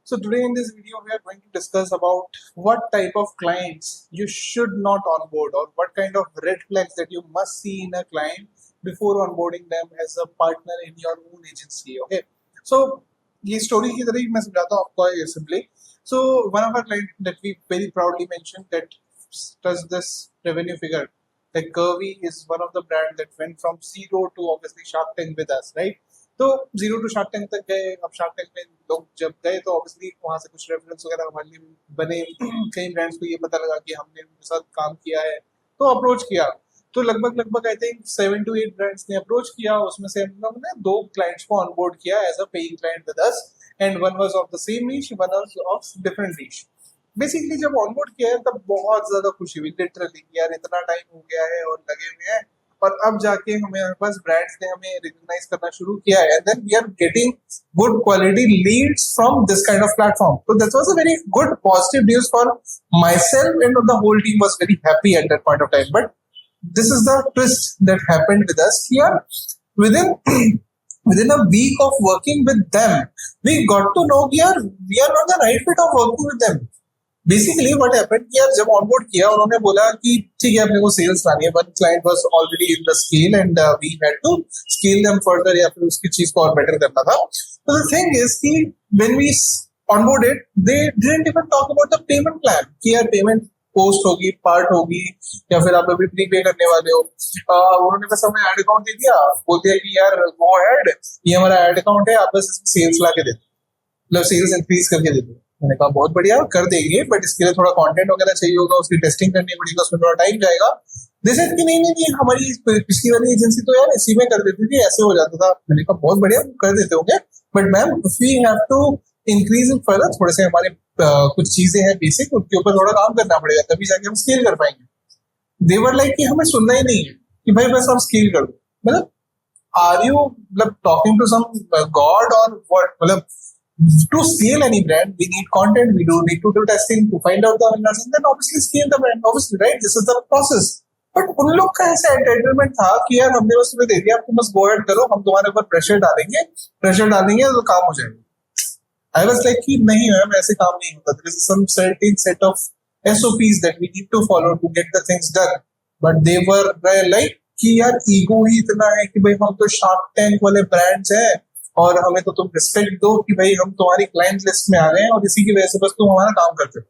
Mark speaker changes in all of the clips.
Speaker 1: So today in this video, we are going to discuss about what type of clients you should not onboard or what kind of red flags that you must see in a client before onboarding them as a partner in your own agency. Okay. So ये story की तरह ही मैं समझाता हूँ आपको simply. So one of our clients that we very proudly mentioned that does this revenue figure. Like Curvy is one of the brands that went from zero to obviously Shark Tank with us, right? तो zero to shark tank तक गए. अब shark tank में लोग जब गए तो obviously वहां से कुछ रेफरेंस वगैरह हमारे लिए बने. कई ब्रांड्स को ये पता लगा कि हमने उनके साथ काम किया है तो अप्रोच किया. तो लगभग लगभग आई थिंक 7 to 8 ब्रांड्स ने अप्रोच किया. उसमें से हम लोग ने 2 क्लाइंट्स को ऑनबोर्ड किया as a paying client with us and one was of the same niche, one was of different niche. Basically जब ऑनबोर्ड किया है तब बहुत ज्यादा खुशी हुई लिटरली, यार इतना टाइम हो गया है और लगे हुए हैं और अब जाके हमारे पास ब्रांड्स ने हमें रिकॉग्नाइज करना शुरू किया है. Then we are getting good quality leads from this kind of platform. So that was a very good positive news for myself, and the whole team was very happy at that point of time. But this is the twist that happened with us here. Within within a week of working with them, we got to know we are not the right fit of working with them. Basically what happened कि यार जब onboard किया उन्होंने बोला कि ठीक है अपने को सेल्स लानी है, but client was already in the scale and we had to scale them further या फिर उसकी चीज को और बेटर करना था. तो द थिंग इज कि when we onboarded they didn't even talk about the payment plan कि यार पेमेंट पोस्ट होगी, पार्ट होगी या फिर आप अभी प्रीपे करने वाले हो. उन्होंने बस हमें एड अकाउंट दे दिया, बोल दिया कि यार गो अहेड, ये हमारा एड अकाउंट है, आप बस सेल्स ला के दे दो, मतलब सेल्स इंक्रीज करके दे दो. मैंने कहा बहुत बढ़िया कर देंगे, बट इसके लिए थोड़ा कंटेंट वगैरह चाहिए होगा, उसकी टेस्टिंग करनी पड़ेगी, उसमें थोड़ा टाइम जाएगा. जैसे कि नहीं हमारी पिछली वाली एजेंसी तो यार इसी में कर देती थी, ऐसे हो जाता था. मैंने कहा बहुत बढ़िया कर देते होंगे, but ma'am we have to increase in further, थोड़े से हमारे कुछ चीजें हैं बेसिक, उनके ऊपर थोड़ा काम करना पड़ेगा तभी जाके हम स्केल कर पाएंगे. देवर लाइक कि हमें सुनना ही नहीं है कि भाई बस हम स्केल कर दो. मतलब आर यू मतलब टॉकिंग टू सम गॉड और व्हाट? मतलब to scale any brand, we need content, we do need to do testing to find out the winners, and then obviously scale the brand. Obviously, right? This is the process. But उन लोग का ऐसा entertainment था कि यार हमने बस तुम्हें दे दिया, आपको बस गो अहेड करो, हम तुम्हारे ऊपर प्रेशर डालेंगे तो काम हो जाएगा. I was like कि नहीं मैम ऐसे काम नहीं होता. There is some certain set of SOPs that we need to follow to get the things done. But they were like कि यार ईगो ही इतना है कि भाई हम तो शार्क टैंक वाले ब्रांड्स हैं और हमें तो तुम रिस्पेक्ट दो कि भाई हम तुम्हारी क्लाइंट लिस्ट में आ गए हैं और इसी की वजह से बस तुम हमारा काम करते हो.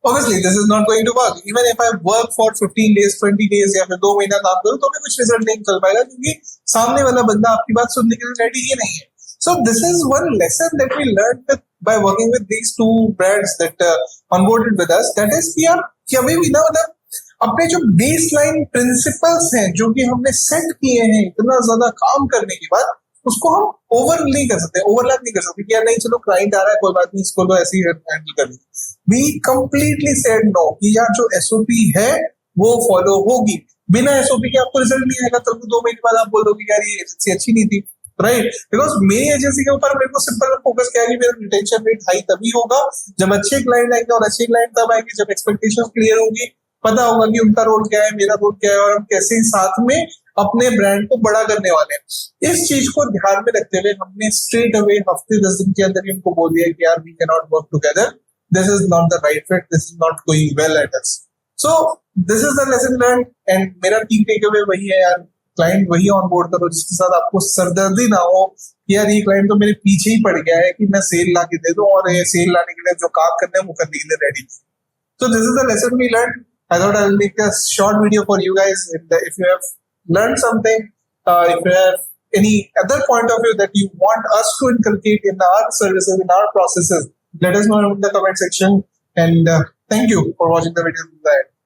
Speaker 1: Obviously, this is not going to work. Even if I work for 15 days, 20 days या फिर 2 महीना काम करूं तो भी कुछ रिजल्ट नहीं निकल पाएगा क्योंकि सामने वाला बंदा आपकी बात सुनने के लिए रेडी ही नहीं है. So this is one lesson that we learned by working with these 2 brands that onboarded with us. That is कि अभी भी ना मतलब अपने जो बेसलाइन प्रिंसिपल्स हैं जो कि हमने सेट किए हैं इतना ज्यादा काम करने के बाद, उसको हम ओवरलैप नहीं कर सकते कि यार नहीं चलो क्लाइंट आ रहा है कोई बात नहीं इसको तो ऐसे ही हैंडल कर लेंगे. वी कंप्लीटली सेड नो कि यार जो एसओपी है वो फॉलो होगी. बिना एसओपी के आपको रिजल्ट नहीं आएगा. तो 2 महीने बाद आप बोलोगे यार ये एजेंसी अच्छी नहीं थी, राइट? बिकॉज मेरी एजेंसी के ऊपर मेरे को सिंपल फोकस किया कि मेरा रिटेंशन रेट हाई तभी होगा जब अच्छे क्लाइंट आएंगे, और अच्छे क्लाइंट तब आएंगे जब एक्सपेक्टेशन क्लियर होगी, पता होगा कि उनका रोल क्या है, मेरा रोल क्या है और हम कैसे साथ में अपने ब्रांड को बड़ा करने वाले हैं. इस चीज को ध्यान में रखते हुए हमने स्ट्रेट अवे हफ्ते 10 दिन के अंदर उनको बोल दिया कि यार we can not work together, this is not the right fit, this is not going well at us. So this is the lesson learn and मेरा की टेक अवे वही है यार, क्लाइंट वही ऑनबोर्ड करो जिसके साथ आपको सरदर्दी ना हो कि यार ये क्लाइंट तो मेरे पीछे ही पड़ गया है कि मैं सेल ला के दे दूं और ये सेल लाने के लिए जो काम करना है वो करने के लिए ready. So this is the lesson we learned. I thought I will make a short video for you guys. If you have learned something, if you have any other point of view that you want us to inculcate in our services, in our processes, let us know in the comment section. And thank you for watching the video.